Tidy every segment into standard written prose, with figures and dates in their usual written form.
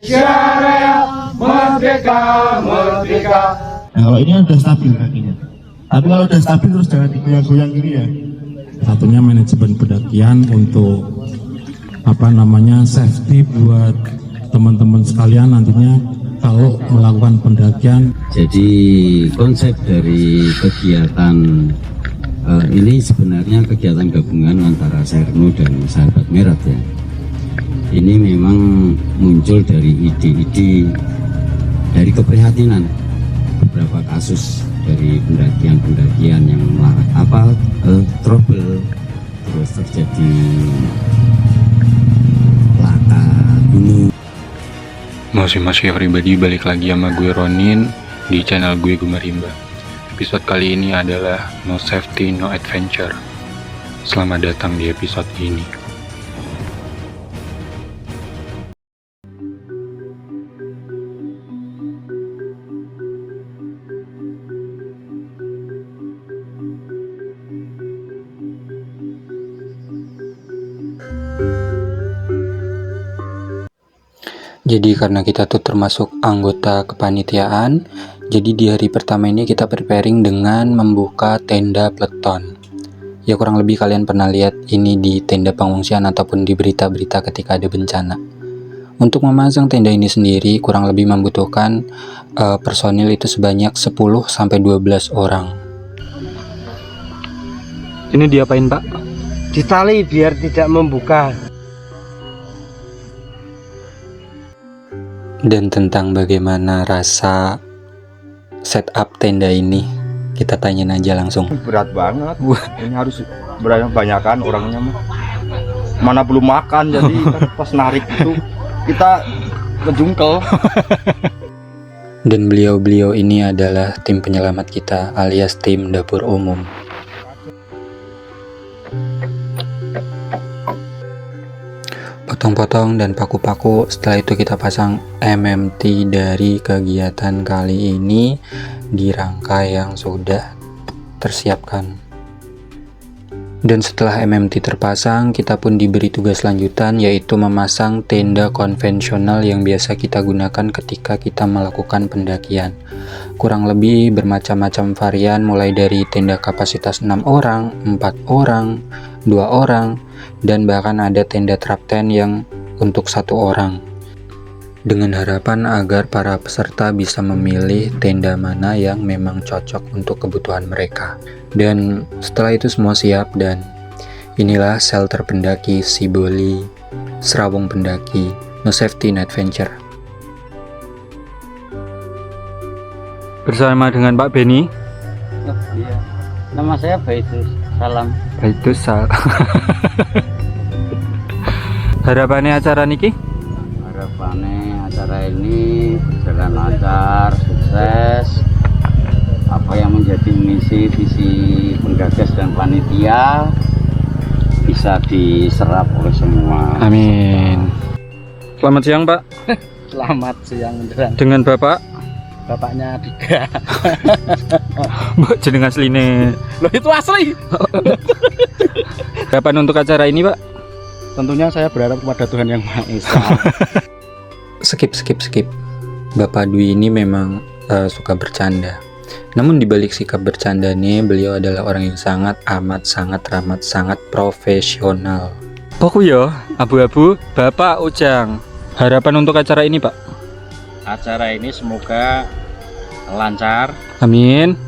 Syariah merdeka, merdeka. Nah, kalau ini udah stabil kakinya. Tapi kalau udah stabil terus jangan digoyang-goyang gini ya. Satunya manajemen pendakian untuk safety buat teman-teman sekalian nantinya kalau melakukan pendakian. Jadi konsep dari kegiatan ini sebenarnya kegiatan gabungan antara Sernu dan Sahabat Merat ya. Ini memang muncul dari ide-ide dari keprihatinan beberapa kasus dari pendakian-pendakian yang trouble, terus terjadi laka gunung. Masih everybody, balik lagi sama gue Ronin di channel gue Gumarimba. Episode kali ini adalah No Safety, No Adventure. Selamat datang di episode ini. Jadi karena kita tuh termasuk anggota kepanitiaan, jadi di hari pertama ini kita preparing dengan membuka tenda peleton. Ya kurang lebih kalian pernah lihat ini di tenda pengungsian ataupun di berita-berita ketika ada bencana. Untuk memasang tenda ini sendiri kurang lebih membutuhkan personil itu sebanyak 10-12 orang. Ini diapain Pak? Ditali biar tidak membuka. Dan tentang bagaimana rasa setup tenda ini, kita tanyain aja langsung. Berat banget. Ini harus banyakan orangnya mah. Mana belum makan jadi kan pas narik itu kita kejungkel. Dan beliau-beliau ini adalah tim penyelamat kita alias tim dapur umum. Potong-potong dan paku-paku, setelah itu kita pasang MMT dari kegiatan kali ini di rangkai yang sudah tersiapkan. Dan setelah MMT terpasang, kita pun diberi tugas lanjutan, yaitu memasang tenda konvensional yang biasa kita gunakan ketika kita melakukan pendakian. Kurang lebih bermacam-macam varian, mulai dari tenda kapasitas 6 orang, 4 orang, 2 orang, dan bahkan ada tenda trap tent yang untuk 1 orang. Dengan harapan agar para peserta bisa memilih tenda mana yang memang cocok untuk kebutuhan mereka. Dan setelah itu semua siap, dan inilah shelter pendaki Siboli, Serawung Pendaki, No Safety, No Adventure. Bersama dengan Pak Beni. Oh, iya. Nama saya Baitus Salam. Baitus Salam. Harapannya acara niki? Harapannya acara ini berjalan lancar, sukses. Apa yang menjadi misi visi penggagas dan panitia bisa diserap oleh semua. Amin. Selamat siang Pak. Selamat siang beneran. Dengan Bapak? Bapaknya Dika. Mbak jeneng asline. Loh itu asli. Kapan untuk acara ini Pak? Tentunya saya berharap kepada Tuhan Yang Maha Esa. Skip. Bapak Dwi ini memang suka bercanda. Namun dibalik sikap bercandanya, beliau adalah orang yang sangat amat, sangat ramah, sangat profesional. Pokok ya, abu-abu, Bapak Ujang. Harapan untuk acara ini Pak? Acara ini semoga lancar, Amin.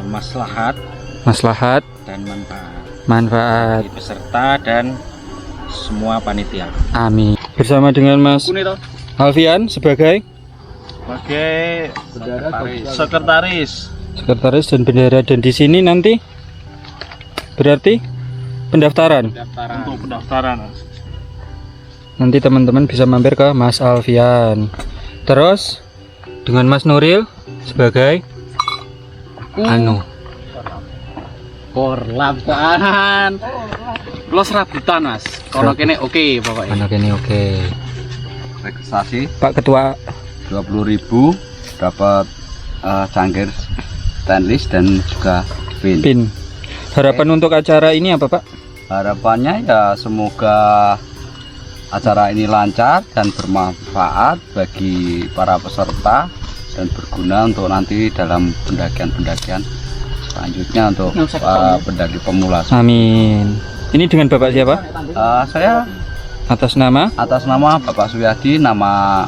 maslahat dan manfaat manfaat. bagi peserta dan semua panitia. Amin. Bersama dengan Mas Alfian sebagai sekretaris dan bendera, dan di sini nanti berarti pendaftaran. untuk pendaftaran. Nanti teman-teman bisa mampir ke Mas Alfian. Terus dengan Mas Nuril sebagai Korlantan. Lo serabutan Mas. Kalau kene oke pokoknya. anak ini oke. Registrasi Pak Ketua 20.000 dapat cangkir stainless dan juga pin. PIN. Harapan untuk acara ini apa Pak? Harapannya ya semoga acara ini lancar dan bermanfaat bagi para peserta dan berguna untuk nanti dalam pendakian-pendakian selanjutnya untuk pendaki pemula. Amin. Ini dengan Bapak siapa? Saya Atas nama? atas nama Bapak Suyadi, nama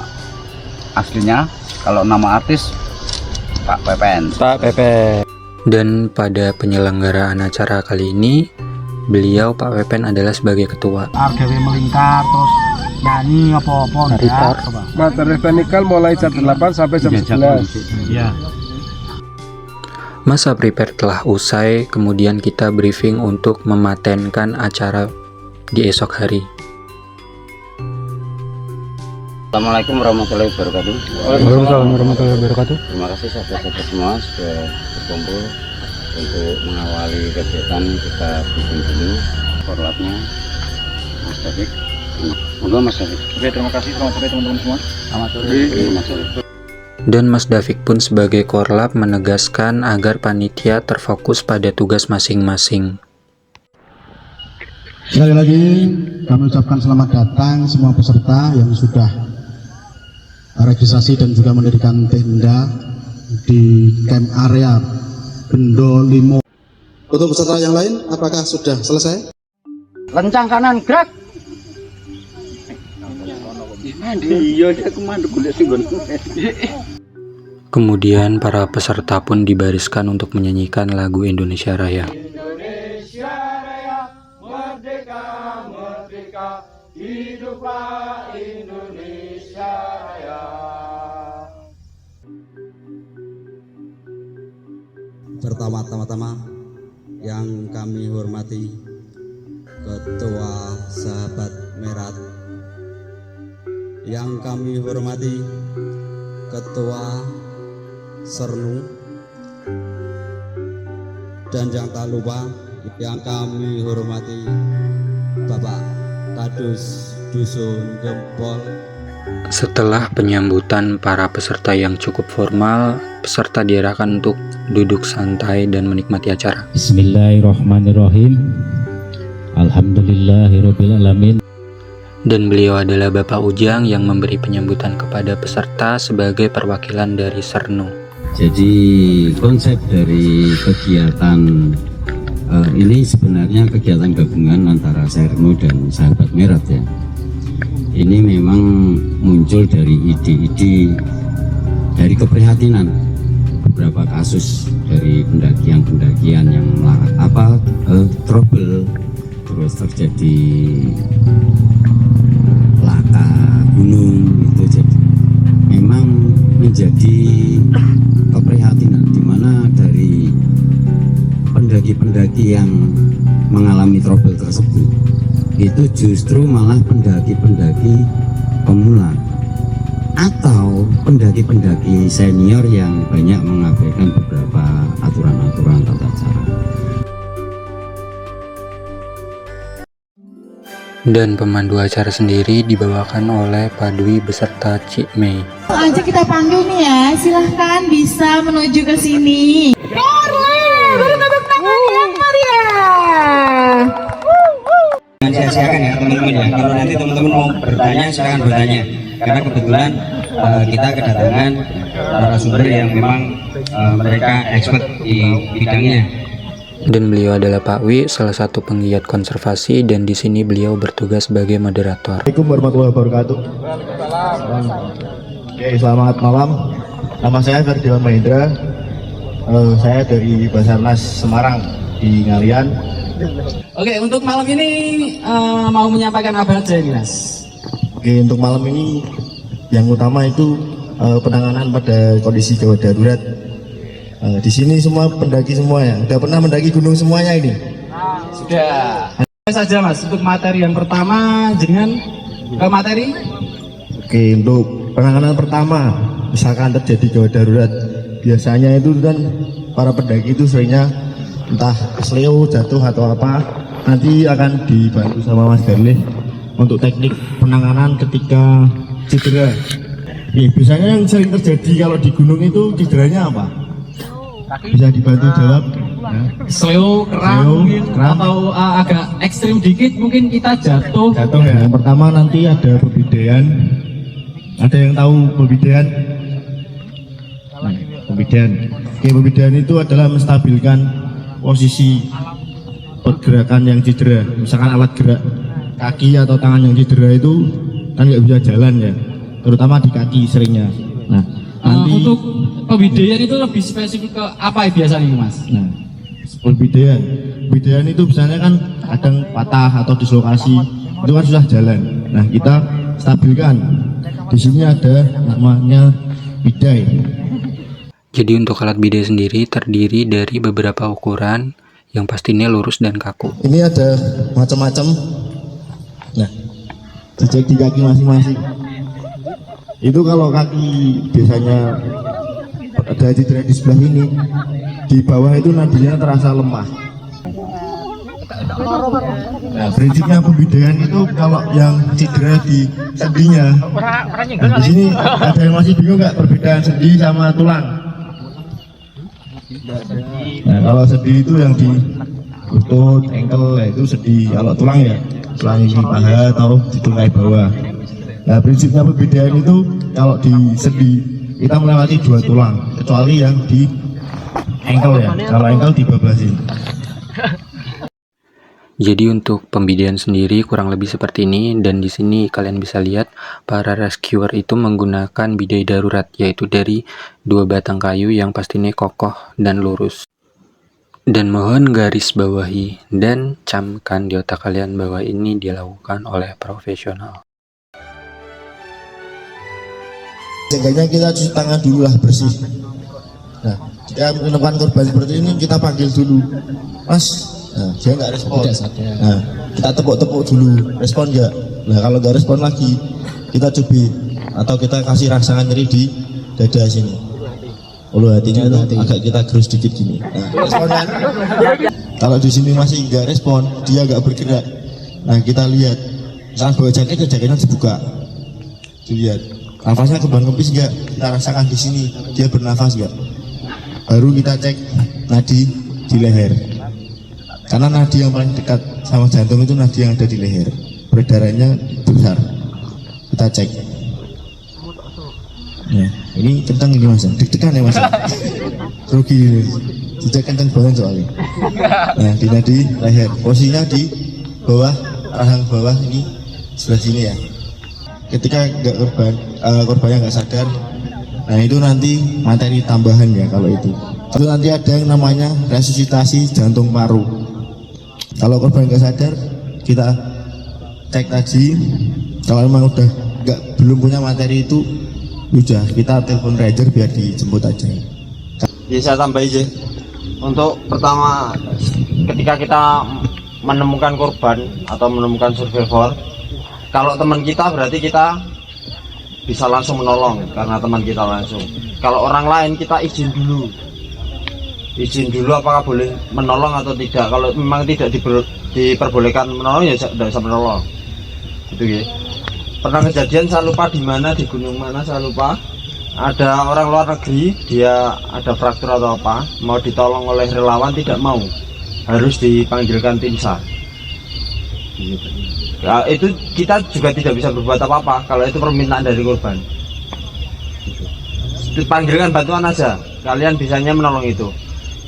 aslinya, kalau nama artis Pak Pepen. Pak Pepen. Dan pada penyelenggaraan acara kali ini, beliau Pak Pepen adalah sebagai ketua. Gawe melingkar terus nyanyi apa-apa enggak. Materi teknikal mulai jam 8 sampai jam 11. Iya. Masa prepare telah usai, kemudian kita briefing untuk mematenkan acara di esok hari. Assalamualaikum warahmatullahi wabarakatuh. Waalaikumsalam warahmatullahi wabarakatuh. Terima kasih sahabat-sahabat semua sudah berkumpul untuk mengawali kegiatan kita bikin dulu korlapnya Mas David. Monggo Mas David. Oke, terima kasih. Selamat sore teman-teman semua. Selamat sore Mas David. Dan Mas Davik pun sebagai korlap menegaskan agar panitia terfokus pada tugas masing-masing. Sekali lagi kami ucapkan selamat datang semua peserta yang sudah registrasi dan juga mendirikan tenda di camp area Bendo Limo. Untuk peserta yang lain, apakah sudah selesai? Lencang kanan gerak. Kemudian para peserta pun dibariskan untuk menyanyikan lagu Indonesia Raya. Indonesia Raya, merdeka, merdeka, hiduplah Indonesia Raya. Pertama-tama yang kami hormati Ketua Sahabat Merat, yang kami hormati Ketua Sernu, dan yang tak lupa yang kami hormati Bapak Kadus Dusun Gempol. Setelah penyambutan para peserta yang cukup formal, peserta diarahkan untuk duduk santai dan menikmati acara. Bismillahirrahmanirrahim. Alhamdulillahirrabbilalamin. Dan beliau adalah Bapak Ujang yang memberi penyambutan kepada peserta sebagai perwakilan dari Sernu. Jadi konsep dari kegiatan ini sebenarnya kegiatan gabungan antara Sernu dan Sahabat Merat ya. Ini memang muncul dari ide-ide dari keprihatinan beberapa kasus dari pendakian yang melarat trouble, terus terjadi laka gunung itu, jadi memang menjadi keprihatinan di mana dari pendaki-pendaki yang mengalami trouble tersebut itu justru malah pendaki-pendaki pemula atau pendaki-pendaki senior yang banyak mengabaikan beberapa aturan-aturan tata cara. Dan pemandu acara sendiri dibawakan oleh Pak Dwi beserta Cik Mei. Aja kita panggil nih ya, silahkan bisa menuju ke sini. Korlap, beri tepuk tangan yang meriah. Jangan sia-siakan ya teman-teman ya. Kalau nanti teman-teman mau bertanya, silakan bertanya. Karena kebetulan kita kedatangan narasumber yang memang mereka expert di bidangnya. Dan beliau adalah Pak Wi, salah satu penggiat konservasi, dan di sini beliau bertugas sebagai moderator. Assalamualaikum warahmatullahi wabarakatuh. Oke, selamat malam. Nama saya Ferdiwan Mahendra. Saya dari Basarnas Semarang di Ngalian. Oke, untuk malam ini mau menyampaikan apa aja ini, Mas? Oke, untuk malam ini yang utama itu penanganan pada kondisi gawat darurat. Di sini semua pendaki semuanya. Udah pernah mendaki gunung semuanya ini? Sudah. Apa saja Mas untuk materi yang pertama dengan ke materi? Oke, untuk penanganan pertama, misalkan terjadi gawat darurat, biasanya itu kan para pendaki itu seringnya entah kesleo, jatuh atau apa, nanti akan dibantu sama Mas Garlih untuk teknik penanganan ketika cedera. Biasanya yang sering terjadi kalau di gunung itu cederanya apa? Bisa dibantu jawab? Sleo, kerang, mungkin, atau agak ekstrim dikit mungkin kita jatuh. Jatuh ya. Yang pertama nanti ada pembidaian. Ada yang tahu pembidaian? Pembidaian. Oke, pembidaian itu adalah menstabilkan posisi pergerakan yang cedera. Misalkan alat gerak kaki atau tangan yang cedera itu kan nggak bisa jalan ya, terutama di kaki seringnya. Nah, nanti untuk pembidaian itu lebih spesifik ke apa ya biasanya Mas? Nah, pembidaian itu biasanya kan kadang patah atau dislokasi, itu kan susah jalan. Nah, kita stabilkan. Di sini ada namanya bidai. Jadi untuk alat bidai sendiri terdiri dari beberapa ukuran yang pastinya lurus dan kaku. Ini ada macam-macam. Nah, dicek di kaki masing-masing. Itu kalau kaki biasanya ada cedera di sebelah ini, di bawah itu nadinya terasa lemah. Nah, prinsipnya pembidaian itu kalau yang cedera di sendinya. Nah, di sini ada yang masih bingung nggak perbedaan sendi sama tulang? Nah, kalau sendi itu yang di lutut, ankle, itu sendi. Kalau tulang ya tulang di paha atau di tungkai bawah. Nah, prinsipnya pembidaian itu kalau di sendi kita melewati 2 tulang, kecuali yang di ankle ya. Kalau ankle dibablasin. Jadi untuk pembidaian sendiri kurang lebih seperti ini, dan di sini kalian bisa lihat para rescuer itu menggunakan bidai darurat, yaitu dari 2 batang kayu yang pastinya kokoh dan lurus. Dan mohon garis bawahi dan camkan di otak kalian bahwa ini dilakukan oleh profesional. Seenggaknya kita cuci tangan dulu lah, bersih. Nah, jika menemukan korban seperti ini kita panggil dulu, Mas. Nah, dia nggak respon. Nah, kita tepuk-tepuk dulu, respon nggak? Nah, kalau nggak respon lagi, kita cubit atau kita kasih rangsangan nyeri di dada sini. Ulu hatinya itu agak kita gerus dikit gini. Nah, respon kan? Kalau di sini masih nggak respon, dia nggak bergerak. Nah, kita lihat, misalkan bawa jaket, jaketnya dibuka, dilihat, nafasnya kembang kempis nggak? Kita rasakan di sini, dia bernafas nggak? Baru kita cek nadi di leher. Karena nadi yang paling dekat sama jantung itu nadi yang ada di leher, peredarannya besar. Kita cek. Nah, ini kencang ini Mas, deg-degan ya Mas. Rugi, tidak kencang banget soalnya. Nah, di nadi leher, posisinya di bawah, rahang bawah ini sebelah sini ya. Ketika nggak korbannya nggak sadar, nah itu nanti materi tambahan ya kalau itu. Lalu nanti ada yang namanya resusitasi jantung paru. Kalau korban nggak sadar, kita cek tadi. Kalau memang udah belum punya materi itu, udah kita telepon ranger biar dijemput aja. Ya, saya tambahin aja. Untuk pertama, ketika kita menemukan korban atau menemukan survivor, kalau teman kita berarti kita bisa langsung menolong karena teman kita langsung. Kalau orang lain kita izin dulu apakah boleh menolong atau tidak. Kalau memang tidak diperbolehkan menolong ya tidak bisa menolong gitu ya. Pernah kejadian saya lupa di mana, di gunung mana saya lupa, ada orang luar negeri, dia ada fraktur atau apa, mau ditolong oleh relawan, tidak mau, harus dipanggilkan tim SAR gitu. Ya, itu kita juga tidak bisa berbuat apa-apa kalau itu permintaan dari korban gitu. Dipanggilkan bantuan aja, kalian bisanya menolong itu.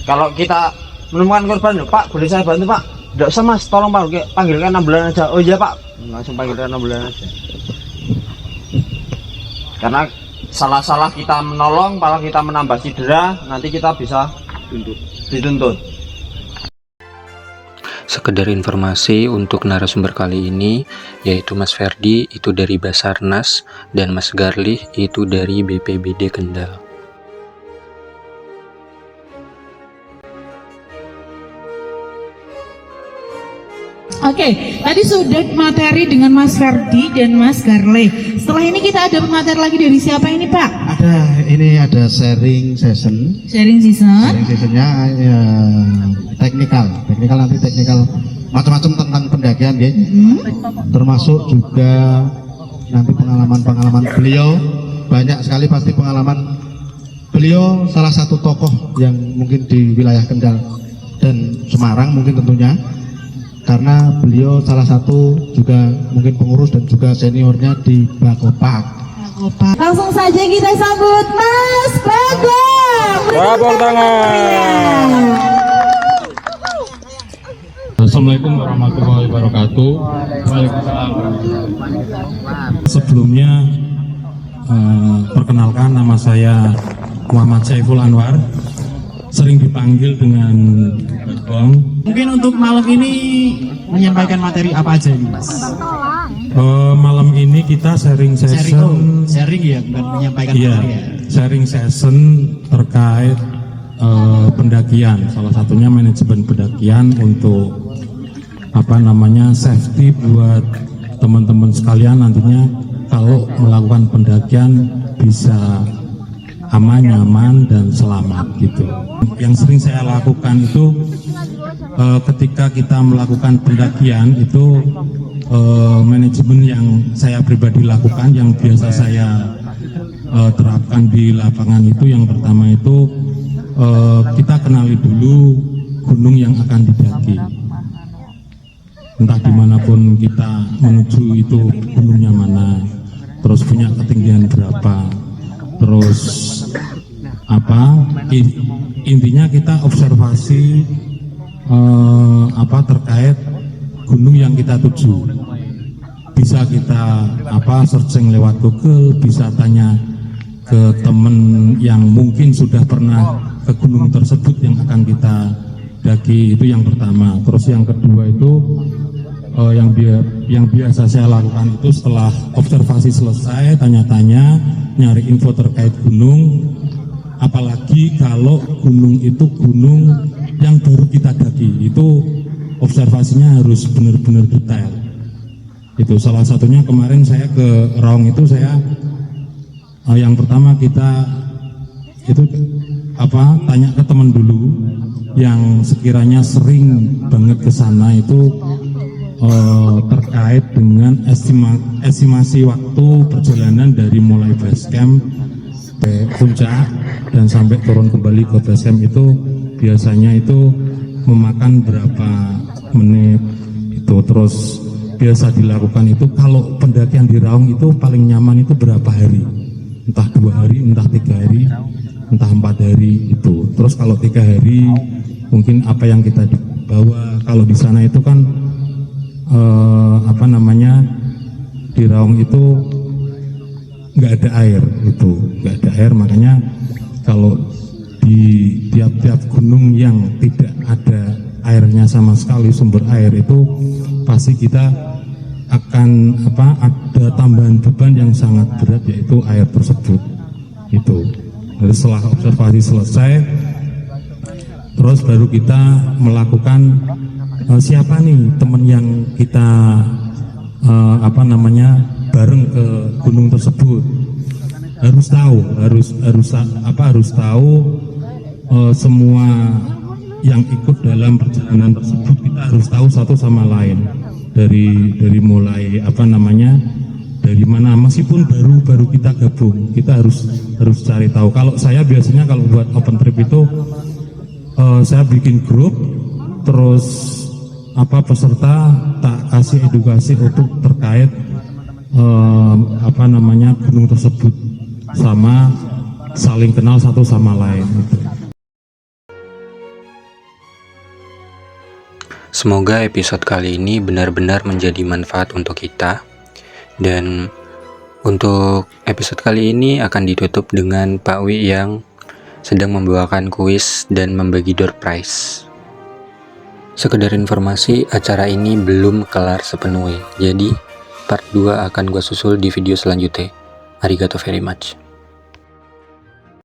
Kalau kita menemukan korban, Pak boleh saya bantu Pak? Tidak usah Mas, tolong Pak, panggilkan ambulan aja. Oh iya Pak, langsung panggilkan ambulan aja. Karena salah-salah kita menolong, malah kita menambah cedera, nanti kita bisa dituntut. Sekedar informasi untuk narasumber kali ini, yaitu Mas Ferdi itu dari Basarnas dan Mas Garlih itu dari BPBD Kendal. Oke, tadi sudah materi dengan Mas Ferdi dan Mas Garle. Setelah ini kita ada materi lagi dari siapa ini Pak? Ada sharing session. Sharing season. Sharing sessionnya ya, teknikal macam-macam tentang pendakian ya. Termasuk juga nanti pengalaman beliau, banyak sekali pasti pengalaman beliau, salah satu tokoh yang mungkin di wilayah Kendal dan Semarang mungkin tentunya, karena beliau salah satu juga mungkin pengurus dan juga seniornya di Bakopak. Langsung saja kita sambut Mas Bagong. Tepuk tangan. Assalamualaikum warahmatullahi wabarakatuh. Waalaikumsalam. Sebelumnya perkenalkan, nama saya Muhammad Saiful Anwar, sering dipanggil dengan Bagong. Mungkin untuk malam ini menyampaikan materi apa aja ini, Mas? Malam ini kita sharing session. Sharing ya, bukan menyampaikan Iya, materi ya. sharing session terkait pendakian. Salah satunya manajemen pendakian untuk safety buat teman-teman sekalian, nantinya kalau melakukan pendakian bisa aman, nyaman, dan selamat gitu. Yang sering saya lakukan itu ketika kita melakukan pendakian itu manajemen yang saya pribadi lakukan, yang biasa saya terapkan di lapangan itu, yang pertama itu kita kenali dulu gunung yang akan didaki. Entah dimanapun kita menuju itu gunungnya mana, terus punya ketinggian berapa, terus intinya kita observasi terkait gunung yang kita tuju. Bisa kita searching lewat Google, bisa tanya ke teman yang mungkin sudah pernah ke gunung tersebut yang akan kita daki. Itu yang pertama. Terus yang kedua itu yang biasa saya lakukan itu setelah observasi selesai, tanya-tanya, nyari info terkait gunung, apalagi kalau gunung itu gunung yang baru kita daki, itu observasinya harus benar-benar detail. Itu salah satunya kemarin saya ke Raung itu, saya yang pertama kita itu tanya ke teman dulu yang sekiranya sering banget ke sana itu terkait dengan estimasi waktu perjalanan dari mulai base camp ke puncak dan sampai turun kembali ke base camp itu biasanya itu memakan berapa menit itu. Terus biasa dilakukan itu kalau pendakian di Raung itu paling nyaman itu berapa hari, entah 2 hari, entah 3 hari, entah 4 hari itu. Terus kalau 3 hari mungkin apa yang kita bawa, kalau di sana itu kan di Raung itu nggak ada air, makanya kalau di tiap-tiap gunung yang tidak ada airnya sama sekali, sumber air itu pasti kita akan ada tambahan beban yang sangat berat, yaitu air tersebut. Itu jadi setelah observasi selesai, terus baru kita melakukan siapa nih teman yang kita bareng ke gunung tersebut. Harus tahu semua yang ikut dalam perjalanan tersebut, kita harus tahu satu sama lain dari mulai dari mana, meskipun baru kita gabung, kita harus cari tahu. Kalau saya biasanya kalau buat open trip itu saya bikin grup, terus peserta tak kasih edukasi untuk terkait gunung tersebut, sama saling kenal satu sama lain gitu. Semoga episode kali ini benar-benar menjadi manfaat untuk kita. Dan untuk episode kali ini akan ditutup dengan Pak Wi yang sedang membawakan kuis dan membagi door prize. Sekedar informasi, acara ini belum kelar sepenuhnya, jadi part 2 akan gue susul di video selanjutnya. Arigato very much.